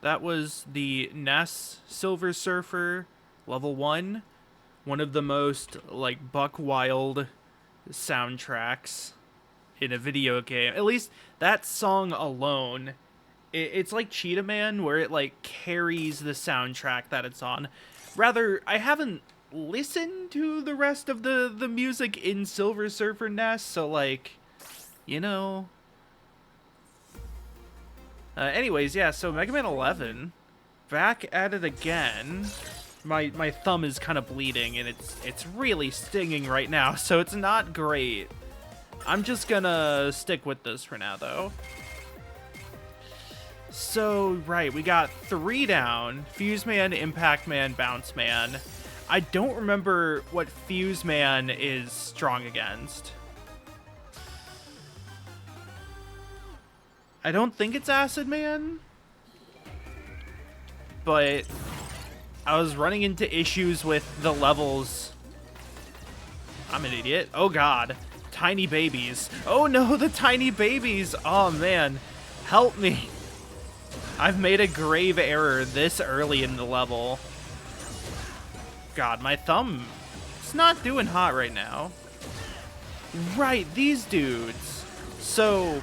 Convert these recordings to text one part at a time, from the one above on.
That was the NES Silver Surfer level 1. One of the most, like, buck wild soundtracks in a video game. At least that song alone. It's like Cheetah Man, where it, like, carries the soundtrack that it's on. Rather, I haven't listened to the rest of the music in Silver Surfer NES, so, like, you know. Anyways, yeah, so Mega Man 11, back at it again. My thumb is kind of bleeding, and it's really stinging right now, so it's not great. I'm just gonna stick with this for now, though. So, right, we got 3 down. Fuse Man, Impact Man, Bounce Man. I don't remember what Fuse Man is strong against. I don't think it's Acid Man, but I was running into issues with the levels. I'm an idiot. Oh god. Tiny babies. Oh no, the tiny babies. Oh man. Help me. I've made a grave error this early in the level. God, my thumb is not doing hot right now. Right, these dudes. So,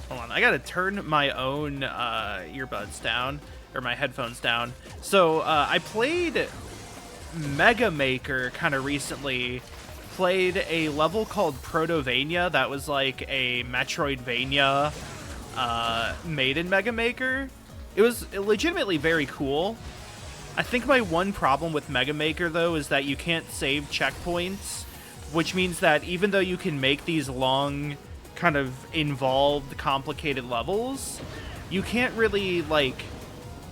hold on, I gotta turn my own earbuds down, or my headphones down. So, I played Mega Maker kind of recently. Played a level called Protovania that was like a Metroidvania made in Mega Maker. It was legitimately very cool. I think my one problem with Mega Maker, though, is that you can't save checkpoints, which means that even though you can make these long, kind of involved, complicated levels, you can't really, like,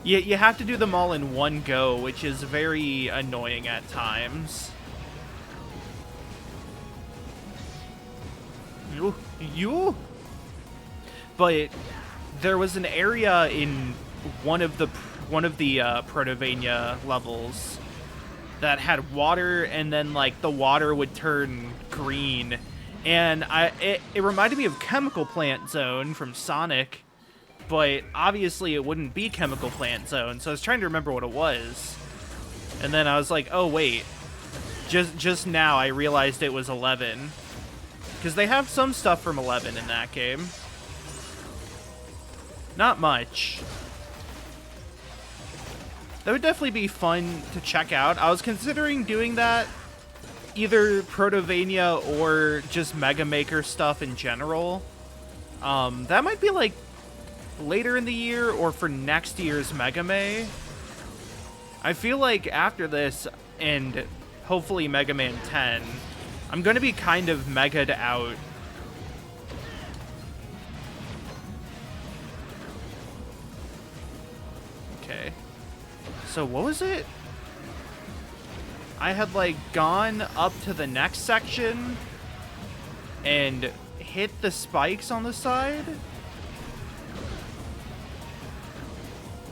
you have to do them all in one go, which is very annoying at times. You? But there was an area in one of the Protovania levels that had water, and then like the water would turn green, and it reminded me of Chemical Plant Zone from Sonic, but obviously it wouldn't be Chemical Plant Zone, so I was trying to remember what it was, and then I was like, oh wait, just now I realized it was 11, because they have some stuff from 11 in that game. Not much. That would definitely be fun to check out. I was considering doing that, either Protovania or just Mega Maker stuff in general. That might be like later in the year or for next year's Megamay. I feel like after this and hopefully Mega Man 10, I'm going to be kind of mega'd out. Okay. So what was it? I had like gone up to the next section and hit the spikes on the side.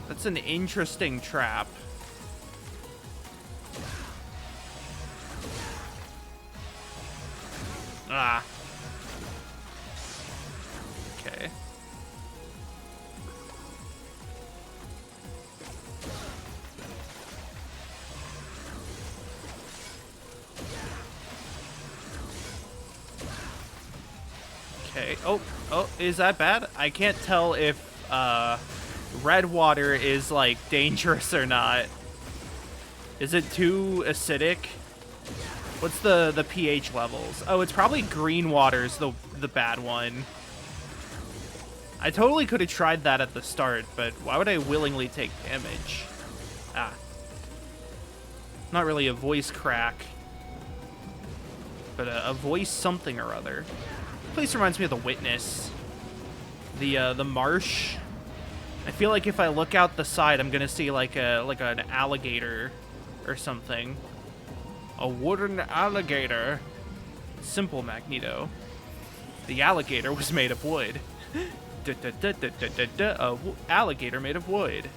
That's an interesting trap. Ah. Okay. Okay. Oh, is that bad? I can't tell if red water is like dangerous or not. Is it too acidic? What's the pH levels? Oh, it's probably green water's the bad one. I totally could have tried that at the start, but why would I willingly take damage? Ah. Not really a voice crack, but a voice something or other. This place reminds me of The Witness. The marsh. I feel like if I look out the side, I'm gonna see like an alligator or something. A wooden alligator. Simple Magneto. The alligator was made of wood. Alligator made of wood.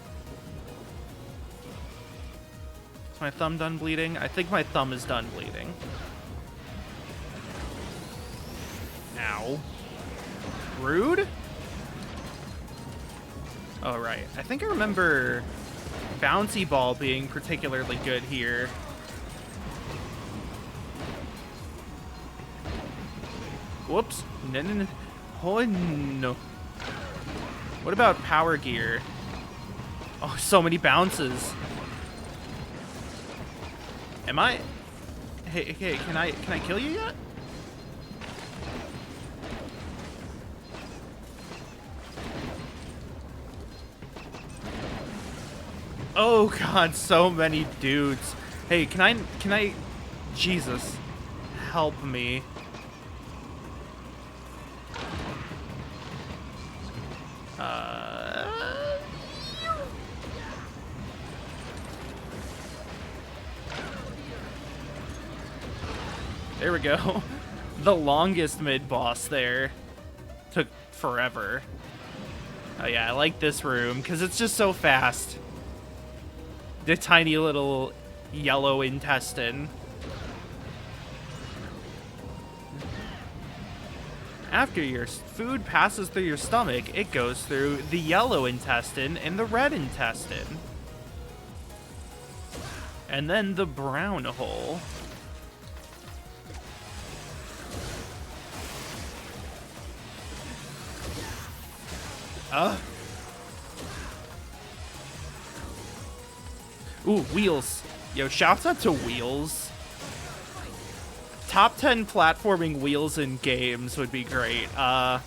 Is my thumb done bleeding? I think my thumb is done bleeding. Ow. Rude? Oh, right. I think I remember Bouncy Ball being particularly good here. Whoops. No, no, no. Oh, no. What about Power Gear? Oh, so many bounces. Am I... Hey, can I kill you yet? Oh god, so many dudes. Hey, can I Jesus, help me. There we go. The longest mid-boss there. Took forever. Oh yeah, I like this room, because it's just so fast. The tiny little yellow intestine. After your food passes through your stomach, it goes through the yellow intestine and the red intestine. And then the brown hole. Ooh, Wheels. Yo, shouts out to Wheels. Top 10 platforming Wheels in games would be great. I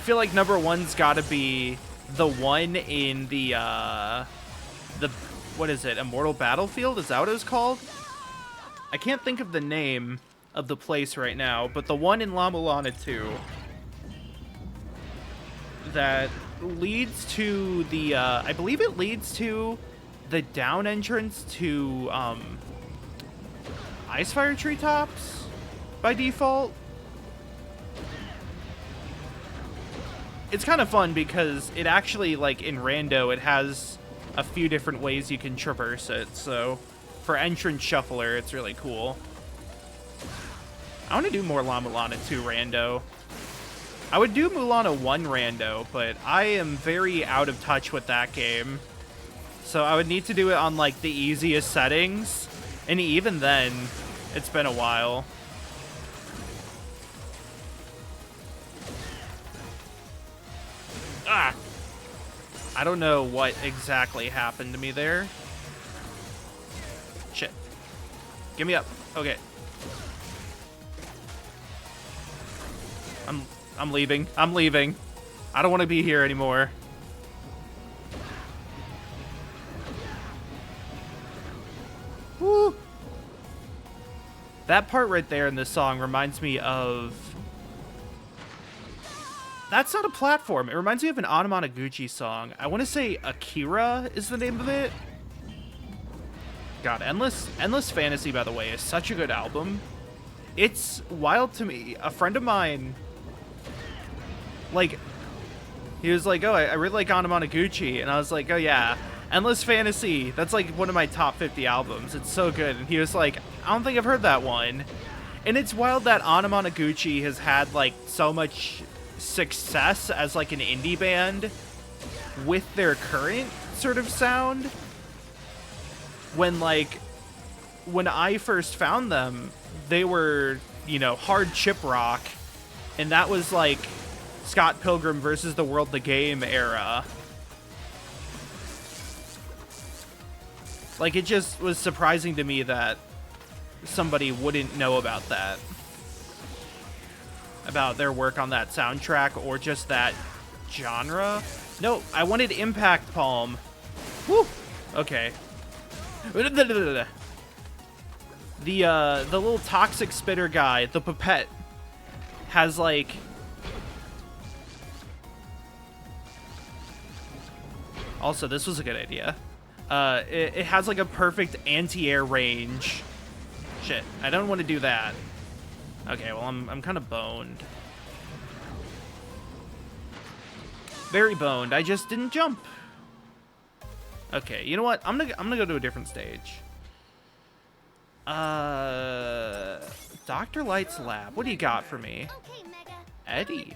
feel like number one's gotta be the one in the what is it, Immortal Battlefield? Is that what it was called? I can't think of the name of the place right now, but the one in La Mulana 2 that leads to the, I believe it leads to the down entrance to, Icefire Treetops by default. It's kind of fun because it actually, like, in Rando, it has a few different ways you can traverse it, so for entrance shuffler, it's really cool. I want to do more La Mulana 2 Rando. I would do Mulana 1 Rando, but I am very out of touch with that game. So I would need to do it on, like, the easiest settings, and even then, it's been a while. Ah! I don't know what exactly happened to me there. Shit. Give me up. Okay. I'm leaving. I'm leaving. I don't want to be here anymore. Woo! That part right there in this song reminds me of... That's not a platform. It reminds me of an Anamanaguchi song. I want to say Akira is the name of it. God, Endless Fantasy, by the way, is such a good album. It's wild to me. A friend of mine... Like, he was like, oh, I really like Anamanaguchi. And I was like, oh, yeah. Endless Fantasy, that's like one of my top 50 albums. It's so good. And he was like, I don't think I've heard that one. And it's wild that Anamanaguchi has had, like, so much success as, like, an indie band with their current sort of sound. When, like, when I first found them, they were, you know, hard chip rock. And that was, like... Scott Pilgrim versus the World the Game era. Like, it just was surprising to me that somebody wouldn't know about that. About their work on that soundtrack or just that genre. No, I wanted Impact Palm. Woo! Okay. The little toxic spitter guy, the Pipette, has, like... Also, this was a good idea. It has, like, a perfect anti-air range. Shit, I don't want to do that. Okay, well, I'm kind of boned. Very boned. I just didn't jump. Okay, you know what? I'm gonna go to a different stage. Dr. Light's lab. What do you got for me? Okay, Mega. Eddie.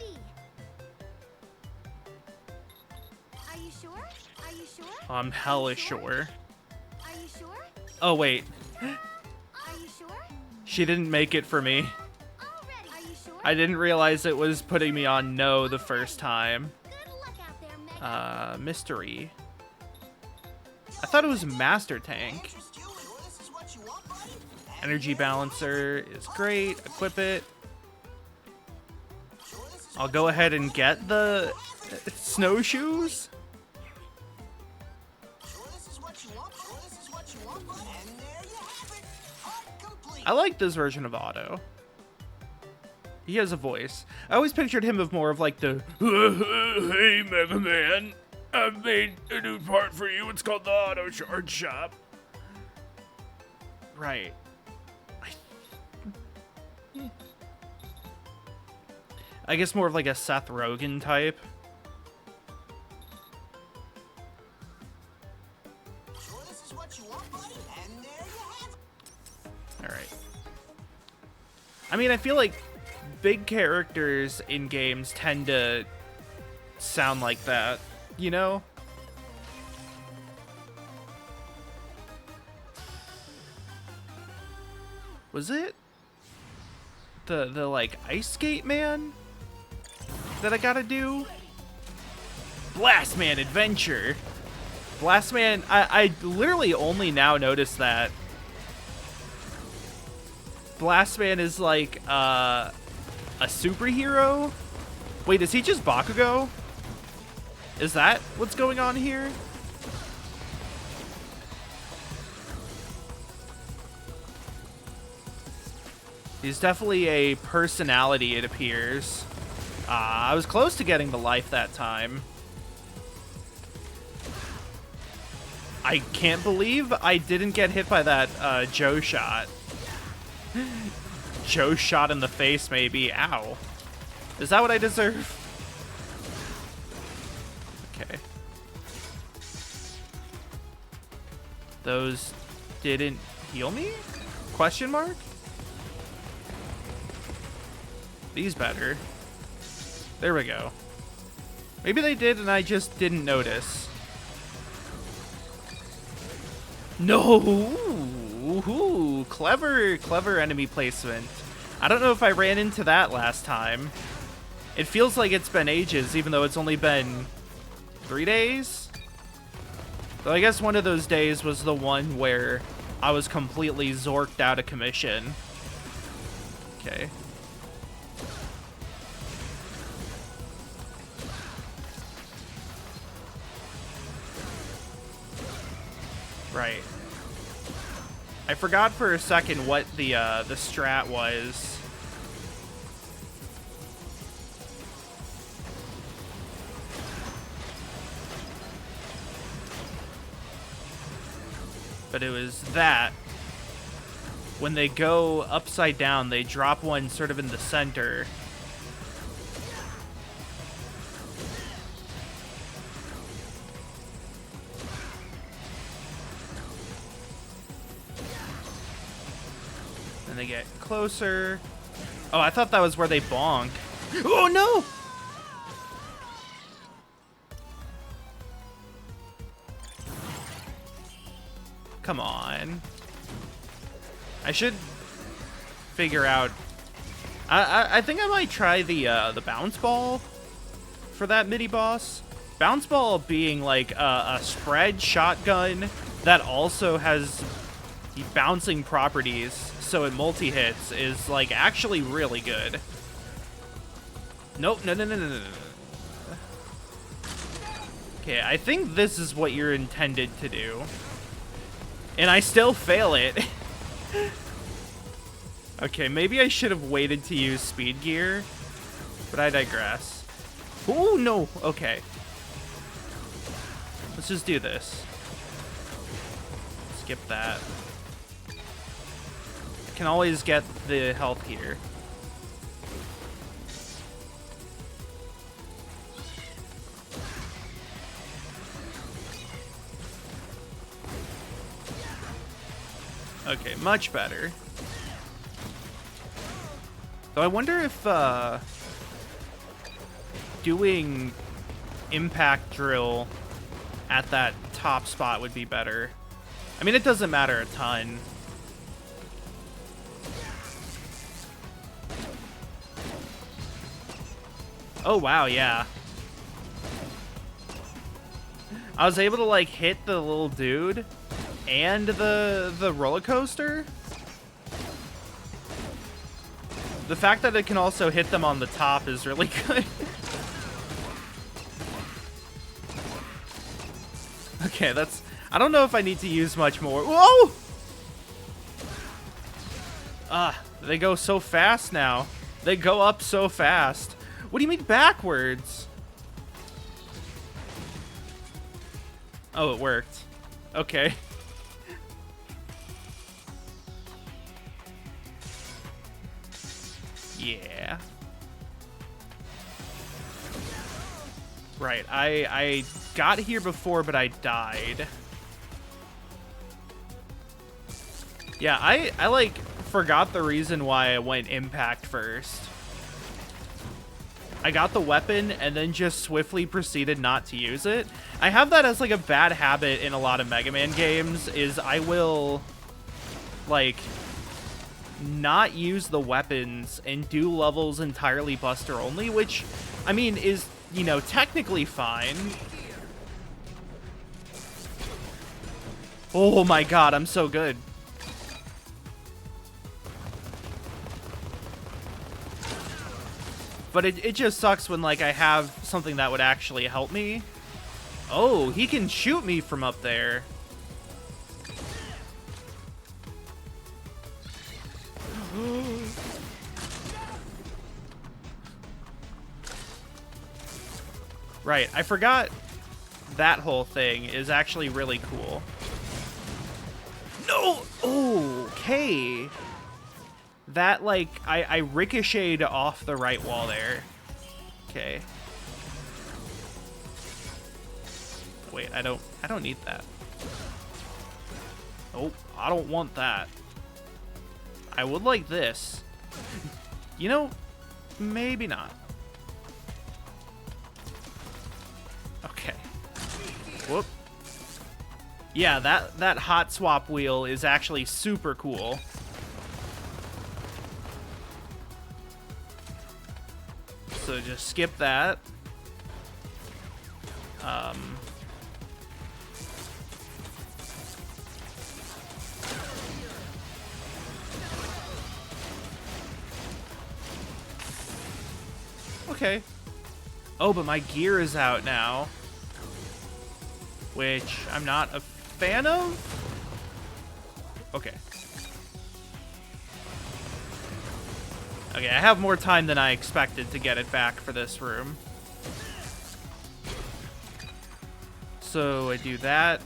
Are you sure? I'm hella sure. Are you sure? Oh, wait. Are you sure? She didn't make it for me. Already. Are you sure? I didn't realize it was putting me on no the first time. Good luck out there, Mega. Mystery. I thought it was Master Tank. Energy Balancer is great. Equip it. I'll go ahead and get the snowshoes. I like this version of Otto. He has a voice. I always pictured him of more of like the hey Mega Man, I've made a new part for you. It's called the Auto Charge Shop. Right. I guess more of like a Seth Rogen type. Alright. I mean, I feel like big characters in games tend to sound like that, you know? Was it the like ice skate man that I gotta do? Blast Man Adventure. Blast Man, I literally only now noticed that. Blast Man is like a superhero? Wait, is he just Bakugo? Is that what's going on here? He's definitely a personality, it appears. I was close to getting the life that time. I can't believe I didn't get hit by that Joe shot. Joe shot in the face, maybe. Ow. Is that what I deserve? Okay. Those didn't heal me? Question mark? These better. There we go. Maybe they did and I just didn't notice. No! Ooh, clever enemy placement. I don't know if I ran into that last time. It feels like it's been ages, even though it's only been 3 days? Though I guess one of those days was the one where I was completely zorked out of commission. Okay. Right. I forgot for a second what the strat was. But it was that. When they go upside down, they drop one sort of in the center. Then they get closer. Oh, I thought that was where they bonk. Oh, no! Come on. I should figure out... I think I might try the bounce ball for that mini-boss. Bounce ball being like a spread shotgun that also has bouncing properties, so it multi-hits, is like actually really good. Nope, no. Okay, I think this is what you're intended to do. And I still fail it. Okay, maybe I should have waited to use speed gear, but I digress. Oh, no. Okay. Let's just do this. Skip that. I can always get the health here. Okay, much better. So I wonder if doing impact drill at that top spot would be better. I mean, it doesn't matter a ton. Oh, wow, yeah. I was able to, like, hit the little dude and the roller coaster. The fact that it can also hit them on the top is really good. Okay, that's... I don't know if I need to use much more. Whoa! They go so fast now. They go up so fast. What do you mean backwards? Oh, it worked. Okay. Yeah. Right, I got here before, but I died. Yeah, I like forgot the reason why I went impact first. I got the weapon and then just swiftly proceeded not to use it. I have that as like a bad habit in a lot of Mega Man games, is I will like not use the weapons and do levels entirely Buster only, which I mean is, you know, technically fine. Oh my god, I'm so good. But it just sucks when, like, I have something that would actually help me. Oh, he can shoot me from up there. Right, I forgot that whole thing is actually really cool. No! Oh, okay. That, like, I ricocheted off the right wall there. Okay. Wait, I don't need that. Oh, I don't want that. I would like this. You know, maybe not. Okay. Whoop. Yeah, that hot swap wheel is actually super cool. So just skip that. Okay. Oh, but my gear is out now, which I'm not a fan of. Okay. Okay, I have more time than I expected to get it back for this room. So I do that.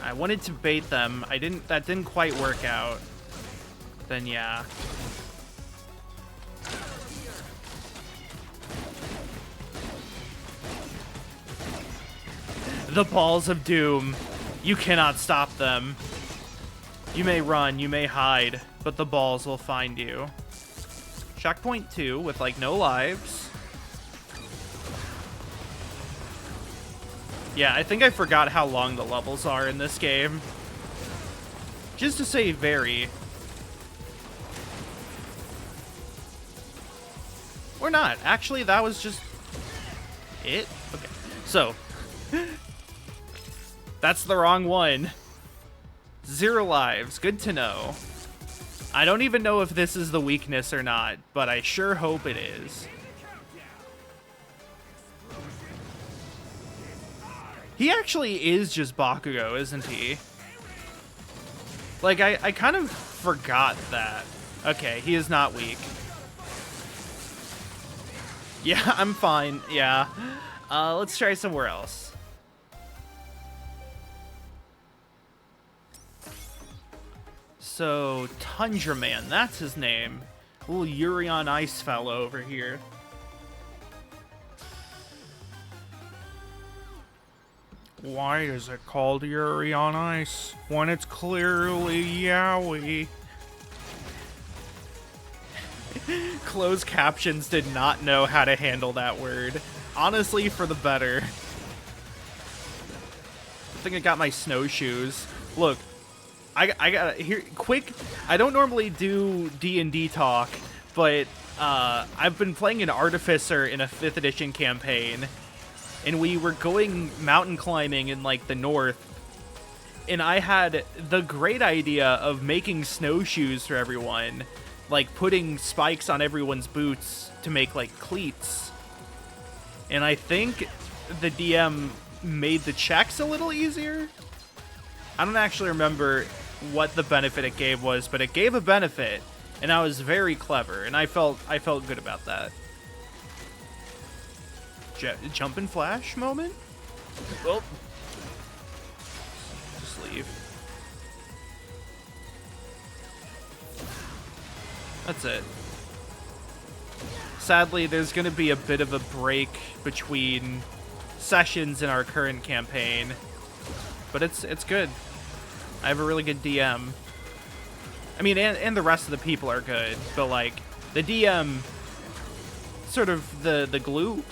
I wanted to bait them. That didn't quite work out. Then yeah. The balls of doom. You cannot stop them. You may run, you may hide, but the balls will find you. Checkpoint 2 with, like, no lives. Yeah, I think I forgot how long the levels are in this game. Just to say very. Or not. Actually, that was just it. Okay, so that's the wrong one. 0 lives. Good to know. I don't even know if this is the weakness or not, but I sure hope it is. He actually is just Bakugo, isn't he? Like, I kind of forgot that. Okay, he is not weak. Yeah, I'm fine. Yeah. Let's try somewhere else. So, Tundra Man, that's his name. Little Yuri on Ice fellow over here. Why is it called Yuri on Ice when it's clearly Yowie? Closed captions did not know how to handle that word. Honestly, for the better. think I got my snowshoes. Look, I got here quick. I don't normally do D&D talk, but I've been playing an artificer in a 5th edition campaign, and we were going mountain climbing in like the north, and I had the great idea of making snowshoes for everyone, like putting spikes on everyone's boots to make like cleats. And I think the DM made the checks a little easier. I don't actually remember what the benefit it gave was, but it gave a benefit, and I was very clever, and I felt good about that. Jump and flash moment? Well, just leave. That's it. Sadly, there's going to be a bit of a break between sessions in our current campaign, but it's good. I have a really good DM. I mean, and the rest of the people are good, but like the DM, sort of the glue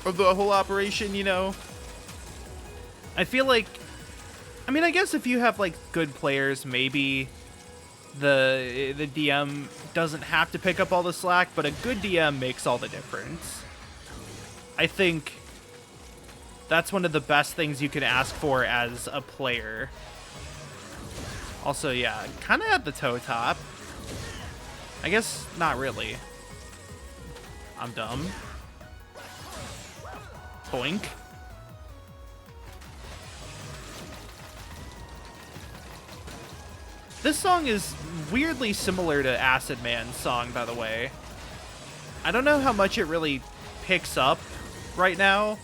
of the whole operation, you know. I feel like, I mean, I guess if you have like good players, maybe the DM doesn't have to pick up all the slack, but a good DM makes all the difference. I think that's one of the best things you can ask for as a player. Also, yeah, kind of at the toe top. I guess not really. I'm dumb. Boink. This song is weirdly similar to Acid Man's song, by the way. I don't know how much it really picks up right now.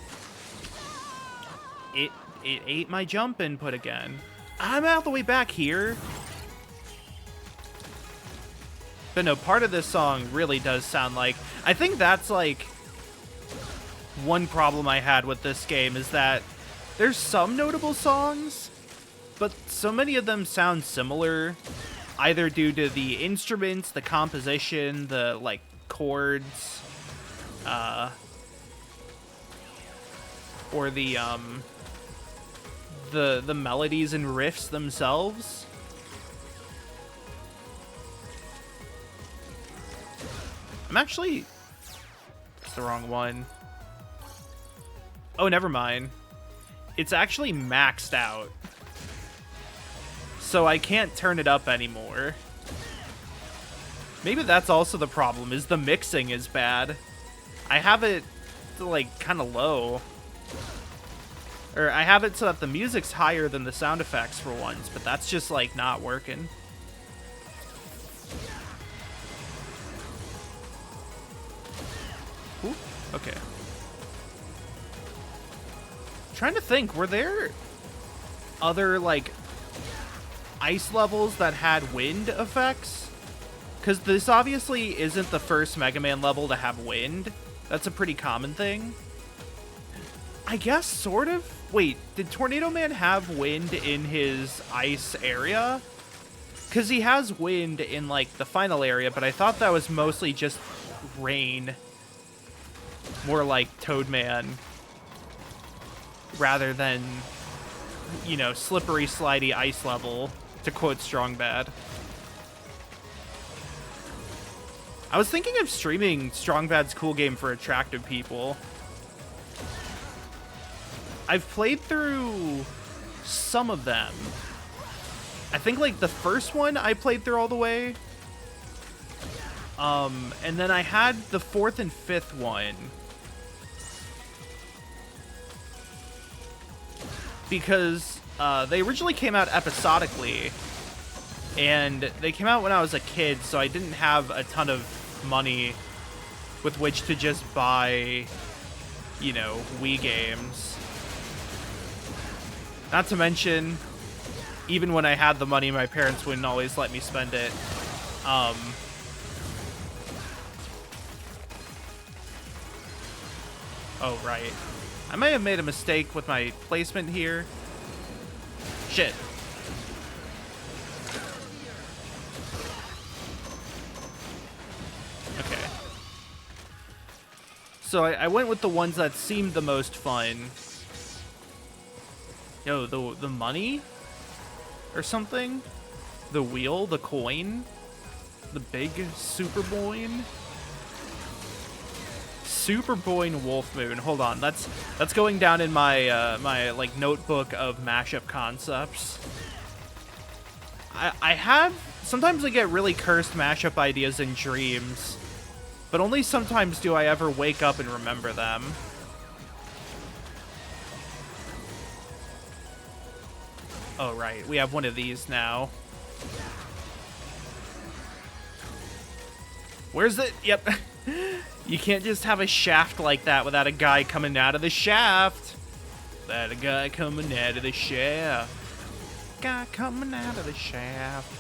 It ate my jump input again. I'm out the way back here. But no, part of this song really does sound like... I think that's like one problem I had with this game, is that there's some notable songs, but so many of them sound similar, either due to the instruments, the composition, the like chords, or the melodies and riffs themselves. I'm actually... It's the wrong one. Oh, never mind. It's actually maxed out, so I can't turn it up anymore. Maybe that's also the problem, is the mixing is bad. I have it like kind of low. Or I have it so that the music's higher than the sound effects for once, but that's just like not working. Ooh, okay. Trying to think, were there other like ice levels that had wind effects? Because this obviously isn't the first Mega Man level to have wind. That's a pretty common thing. I guess, sort of. Wait, did Tornado Man have wind in his ice area? Because he has wind in, like, the final area, but I thought that was mostly just rain. More like Toad Man. Rather than, you know, slippery, slidey ice level, to quote Strong Bad. I was thinking of streaming Strong Bad's Cool Game for attractive people. I've played through some of them. I think like the first one I played through all the way. And then I had the 4th and 5th one. Because they originally came out episodically. And they came out when I was a kid, so I didn't have a ton of money with which to just buy, you know, Wii games. Not to mention, even when I had the money, my parents wouldn't always let me spend it. Oh, right. I may have made a mistake with my placement here. Shit. Okay. So I went with the ones that seemed the most fun. Yo, the money? Or something? The wheel? The coin? The big super boin? Super Boyne Wolf Moon. Hold on, that's going down in my my like notebook of mashup concepts. I have sometimes I get really cursed mashup ideas in dreams, but only sometimes do I ever wake up and remember them. Oh right, we have one of these now. Where's it? Yep. You can't just have a shaft like that without a guy coming out of the shaft. That a guy coming out of the shaft. Guy coming out of the shaft.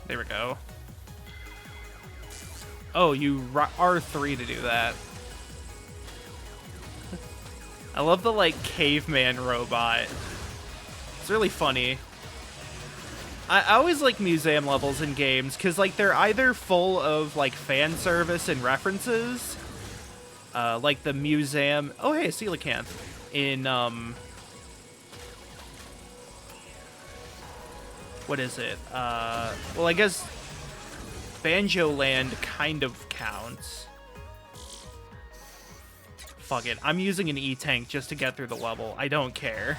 There we go. Oh, you R3 to do that. I love the, like, caveman robot. It's really funny. I always like museum levels in games, because, like, they're either full of, like, fan service and references, like the museum... Oh, hey, Coelacanth. In, what is it? Well, I guess Banjo Land kind of counts. Fuck it. I'm using an E-Tank just to get through the level. I don't care.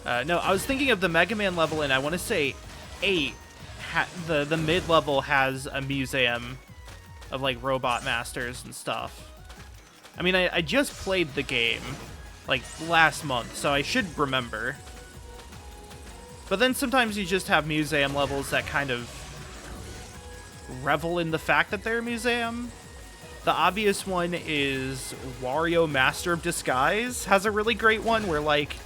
No, I was thinking of the Megaman level, and I want to say 8. The mid-level has a museum of, like, robot masters and stuff. I mean, I just played the game, like, last month, so I should remember. But then sometimes you just have museum levels that kind of revel in the fact that they're a museum. The obvious one is Wario Master of Disguise has a really great one where, like,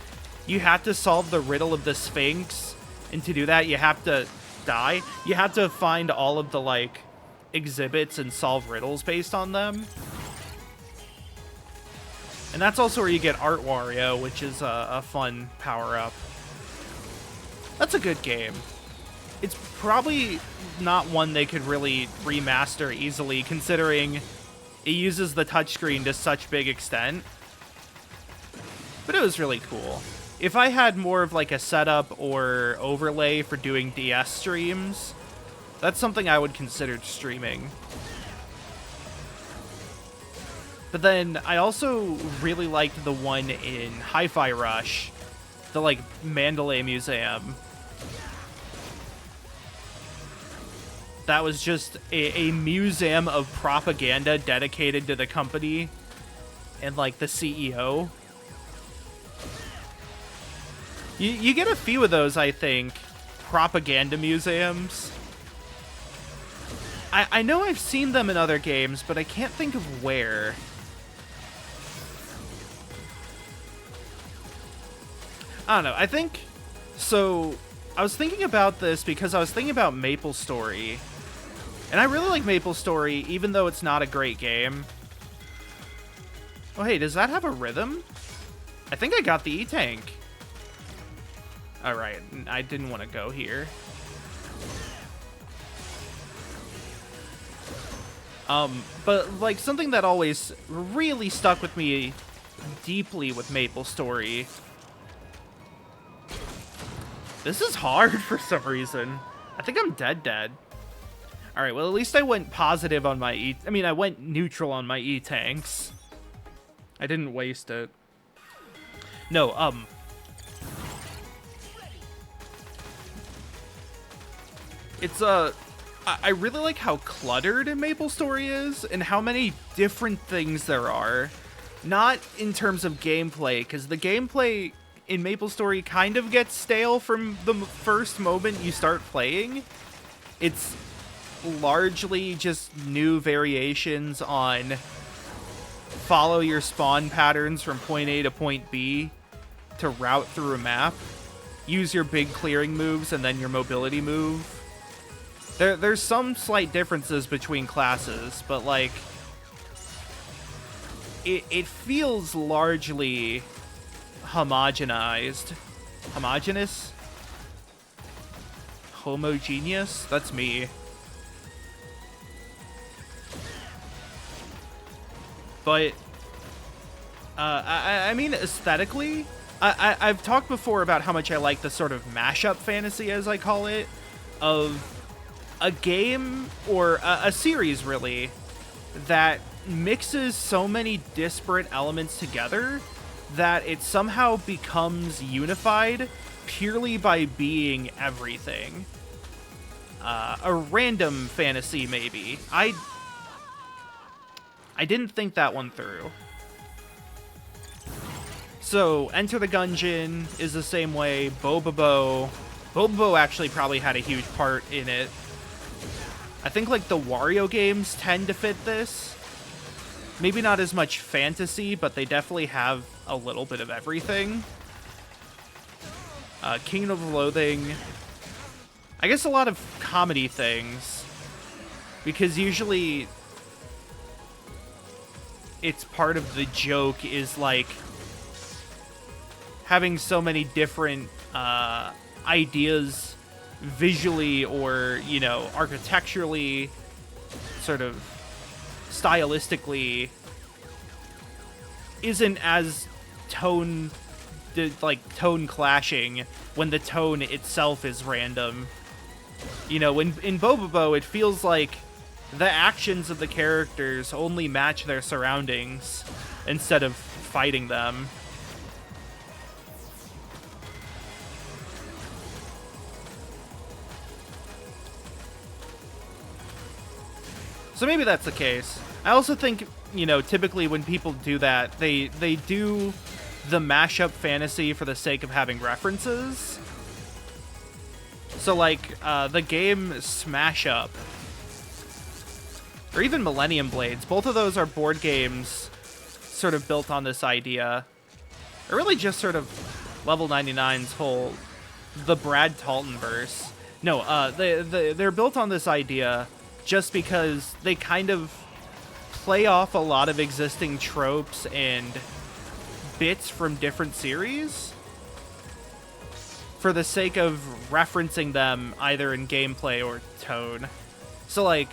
you have to solve the riddle of the Sphinx, and to do that, you have to die. You have to find all of the, like, exhibits and solve riddles based on them. And that's also where you get Art Wario, which is a fun power-up. That's a good game. It's probably not one they could really remaster easily, considering it uses the touchscreen to such big extent. But it was really cool. If I had more of like a setup or overlay for doing DS streams, that's something I would consider streaming. But then I also really liked the one in Hi-Fi Rush, the like Mandalay Museum. That was just a museum of propaganda dedicated to the company and like the CEO. You get a few of those, I think, propaganda museums. I know I've seen them in other games, but I can't think of where. I don't know, I think... So, I was thinking about this because I was thinking about MapleStory. And I really like MapleStory, even though it's not a great game. Oh, hey, does that have a rhythm? I think I got the E-Tank. Alright, I didn't want to go here. But, like, something that always really stuck with me deeply with MapleStory. This is hard for some reason. I think I'm dead. Alright, well, at least I went positive on my I went neutral on my E-Tanks. I didn't waste it. No, it's, I really like how cluttered MapleStory is, and how many different things there are. Not in terms of gameplay, because the gameplay in MapleStory kind of gets stale from the first moment you start playing. It's largely just new variations on follow your spawn patterns from point A to point B to route through a map. Use your big clearing moves and then your mobility move. There's some slight differences between classes, but like it feels largely homogenized. Homogeneous? Homogeneous? That's me. But I mean, aesthetically, I've talked before about how much I like the sort of mashup fantasy, as I call it, of a game or a series, really, that mixes so many disparate elements together that it somehow becomes unified purely by being everything. A random fantasy, maybe. I didn't think that one through. So, Enter the Gungeon is the same way. Bobobo. Bobobo actually probably had a huge part in it. I think, like, the Wario games tend to fit this. Maybe not as much fantasy, but they definitely have a little bit of everything. Kingdom of Loathing. I guess a lot of comedy things. Because usually it's part of the joke is, like, having so many different ideas visually or, you know, architecturally, sort of stylistically, isn't as tone clashing when the tone itself is random. You know, in Bobobo, it feels like the actions of the characters only match their surroundings instead of fighting them. So maybe that's the case. I also think, you know, typically when people do that, they do the mashup fantasy for the sake of having references. So, like, the game Smash Up, or even Millennium Blades, both of those are board games sort of built on this idea. Or really just sort of Level 99's whole, the Brad Talton verse. No, they're built on this idea just because they kind of play off a lot of existing tropes and bits from different series for the sake of referencing them either in gameplay or tone. So, like,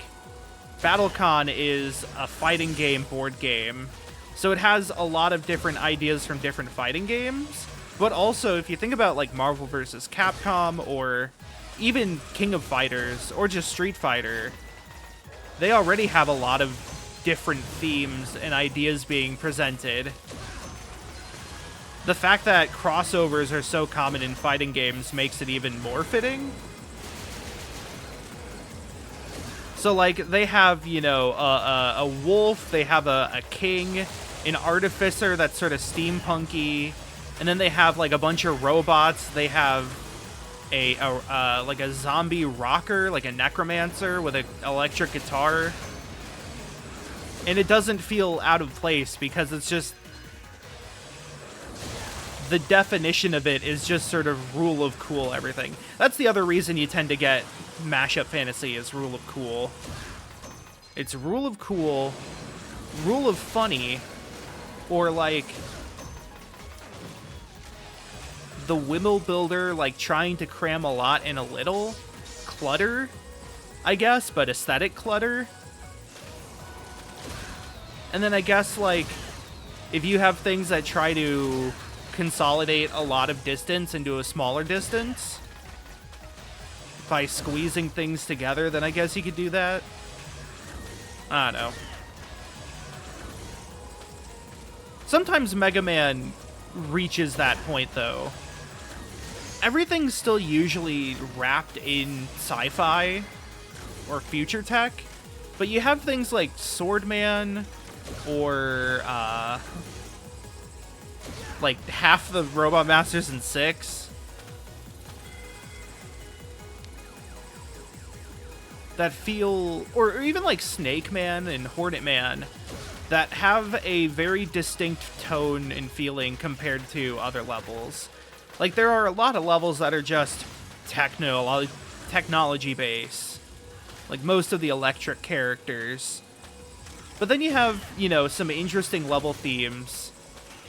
BattleCon is a fighting game board game, so it has a lot of different ideas from different fighting games, but also, if you think about, like, Marvel vs. Capcom, or even King of Fighters, or just Street Fighter, they already have a lot of different themes and ideas being presented. The fact that crossovers are so common in fighting games makes it even more fitting. So, like, they have, you know, a wolf, they have a king, an artificer that's sort of steampunky, and then they have, like, a bunch of robots. They have like a zombie rocker, like a necromancer with an electric guitar. And it doesn't feel out of place because it's just, the definition of it is just sort of rule of cool everything. That's the other reason you tend to get mashup fantasy is rule of cool. It's rule of cool, rule of funny, or like the Wimble Builder, like trying to cram a lot in a little. Clutter, I guess, but aesthetic clutter. And then I guess, like, if you have things that try to consolidate a lot of distance into a smaller distance by squeezing things together, then I guess you could do that. I don't know. Sometimes Mega Man reaches that point, though. Everything's still usually wrapped in sci-fi or future tech, but you have things like Swordman, or like half the Robot Masters in 6 that feel, or even like Snake Man and Hornet Man, that have a very distinct tone and feeling compared to other levels. Like, there are a lot of levels that are just technology based, like most of the electric characters. But then you have, you know, some interesting level themes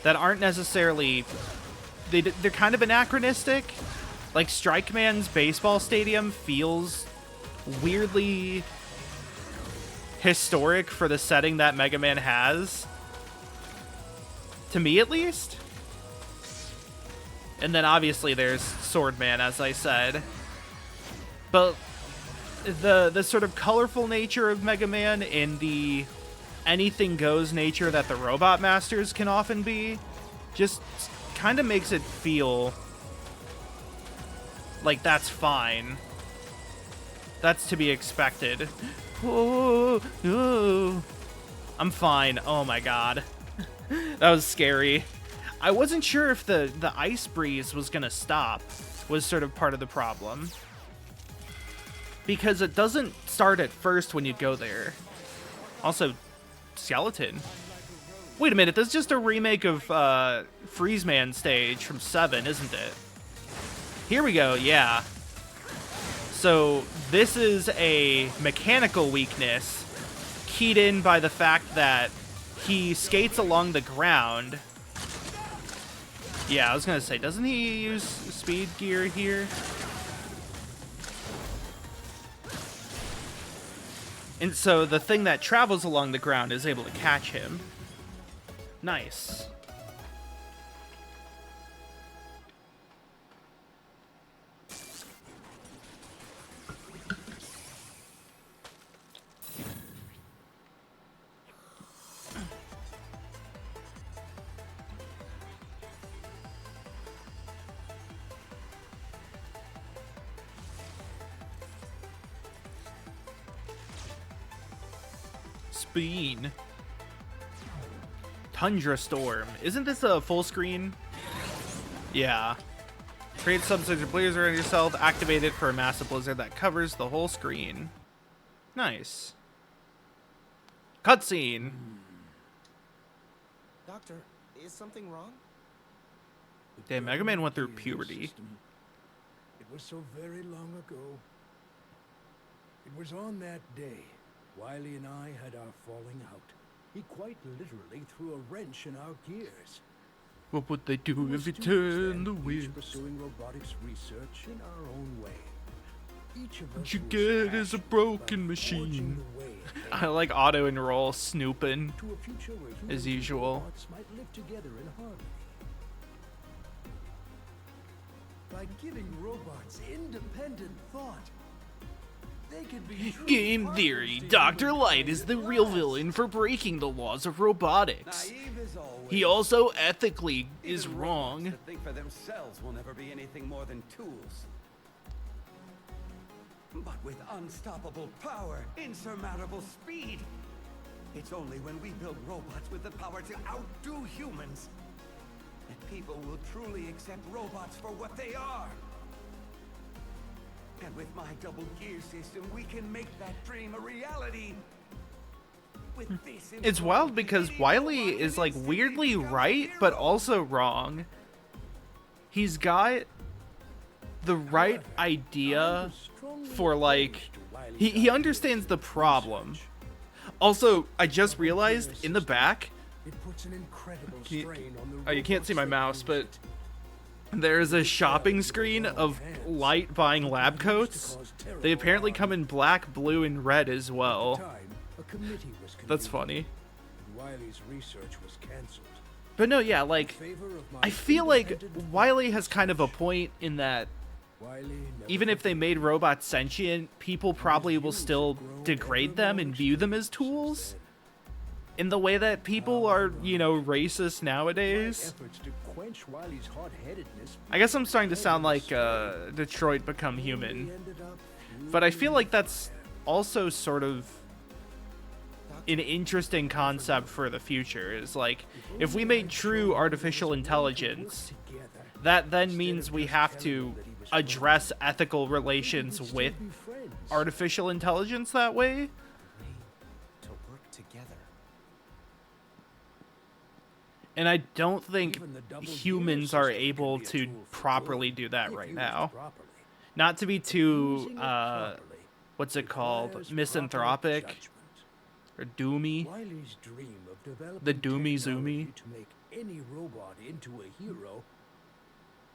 that aren't necessarily, they're kind of anachronistic. Like, Strike Man's baseball stadium feels weirdly historic for the setting that Mega Man has. To me, at least. And then obviously there's Swordman, as I said. But the sort of colorful nature of Mega Man and the anything goes nature that the Robot Masters can often be just kind of makes it feel like that's fine. That's to be expected. Oh, oh. I'm fine. Oh my god. That was scary. I wasn't sure if the ice breeze was gonna stop, was sort of part of the problem. Because it doesn't start at first when you go there. Also, skeleton. Wait a minute, this is just a remake of Freeze Man stage from 7, isn't it? Here we go, yeah. So this is a mechanical weakness keyed in by the fact that he skates along the ground. Yeah, I was gonna say, doesn't he use speed gear here? And so the thing that travels along the ground is able to catch him. Nice. Bean. Tundra Storm. Isn't this a full screen? Yeah. Create substance or blizzard around yourself. Activate it for a massive blizzard that covers the whole screen. Nice. Cutscene. Doctor, is something wrong? Damn, Mega Man went through puberty. It was so very long ago. It was on that day Wily and I had our falling out. He quite literally threw a wrench in our gears. What would they do if you Students turn then, the each wheel? pursuing robotics research in our own way. Each of us What you was get is a passionate broken about machine. forging the way I like auto enroll snooping to a future where as humans and usual. robots might live together in harmony. By giving robots independent thought, they could be true Game partners theory. to Dr. human Light is the real lives. villain for breaking the laws of robotics. Naive as always. He also ethically is Even wrong. robots that think for themselves will never be anything more than tools. But with unstoppable power, insurmountable speed, it's only when we build robots with the power to outdo humans that people will truly accept robots for what they are. And with my double gear system, we can make that dream a reality. With this It's wild because Wily is like weirdly right, but also wrong. He's got the right idea for like, he understands the problem. Also, I just realized in the back, It puts an incredible Can you- strain on the oh, you can't see my robots that mouse, use but it. there's a shopping screen of Light buying lab coats. They apparently come in black, blue, and red as At the well. time, a committee was That's convened, funny. and Wily's research was cancelled. But no, yeah, like, In favor of my I feel like independent Wily has kind of a point in that Wily never even if they made robots sentient, people probably will still degrade them and view them as tools. In the way that people are, you know, racist nowadays. efforts to quench Wily's hot-headedness I guess I'm starting to sound like Detroit Become Human. ended up But I feel like that's also sort of an interesting concept for the future. Is like, if we made true artificial intelligence, together. that then means we have to address ethical relations with Be friends. artificial intelligence that way. To work together. And I don't think Even the double humans gear are system can able be a to tool for properly good do that if right used now. properly. Not to be too, Using it properly what's it called? requires Misanthropic proper judgment. or doomy. Wily's dream of developing The doomy technology zoomy. to make any robot into a hero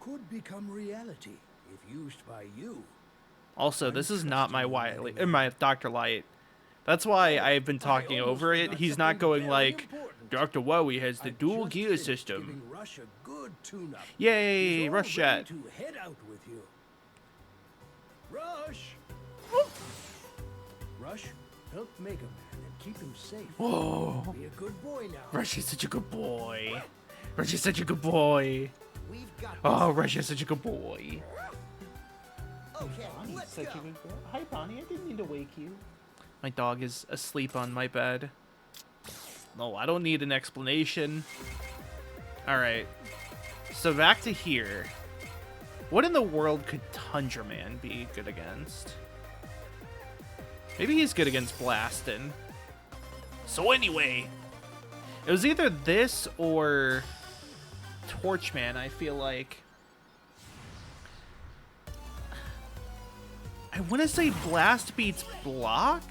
could become reality if used by you. Also, this is not my Wily, my Dr. Light. That's why I've been talking I almost over it. forgot He's not something going very like, important. Dr. Wowie has the I dual just gear finished system. giving Rush a good tune-up. Yay, He's all Rush ready Chat. to head out with you. Rush! Rush, help Megaman and keep him safe. Whoa. Be a good boy now. Rush is such a good boy. Rush is such a good boy. We've got Oh, Rush is such a good boy. Okay, let's go. good boy. Hi, Bonnie. I didn't mean to wake you. My dog is asleep on my bed. No, I don't need an explanation. Alright. So back to here. What in the world could Tundra Man be good against? Maybe he's good against Blastin'. So anyway, it was either this or Torchman, I feel like. I want to say Blast beats Block,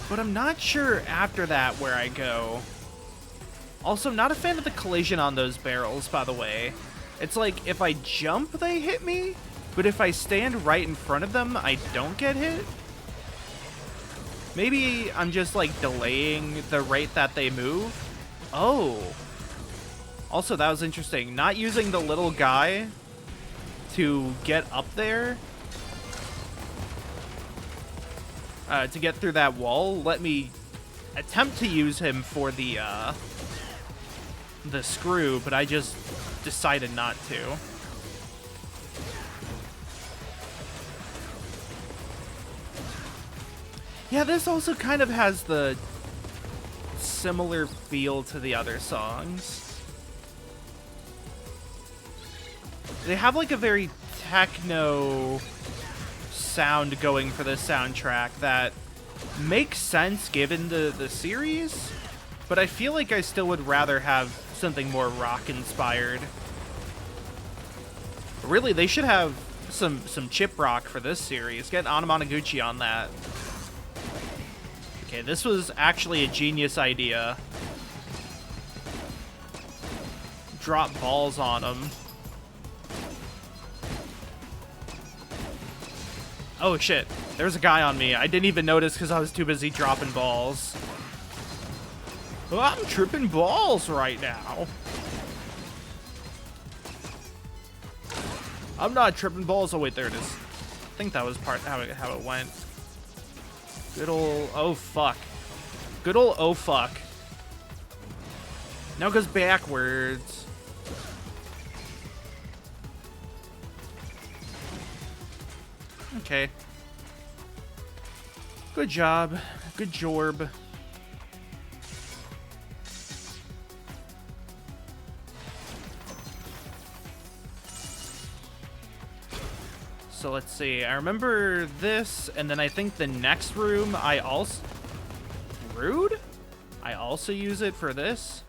but I'm not sure after that where I go. Also, not a fan of the collision on those barrels, by the way. It's like, if I jump, they hit me, but if I stand right in front of them, I don't get hit. Maybe I'm just, like, delaying the rate that they move. Oh. Also, that was interesting. Not using the little guy to get up there, to get through that wall, let me attempt to use him for the screw, but I just decided not to. Yeah, this also kind of has the similar feel to the other songs. They have like a very techno sound going for the soundtrack that makes sense given the series, but I feel like I still would rather have something more rock inspired. Really, they should have some chip rock for this series. Get Anamanaguchi on that. Okay, this was actually a genius idea. Drop balls on them. Oh shit, there's a guy on me. I didn't even notice because I was too busy dropping balls. Oh, I'm tripping balls right now. I'm not tripping balls. Oh wait, there it is. I think that was how it went. Good ol' oh fuck. Good ol' oh fuck. Now it goes backwards. Okay. Good job. Good jorb. So let's see. I remember this, and then I think the next room I also... Rude? I also use it for this.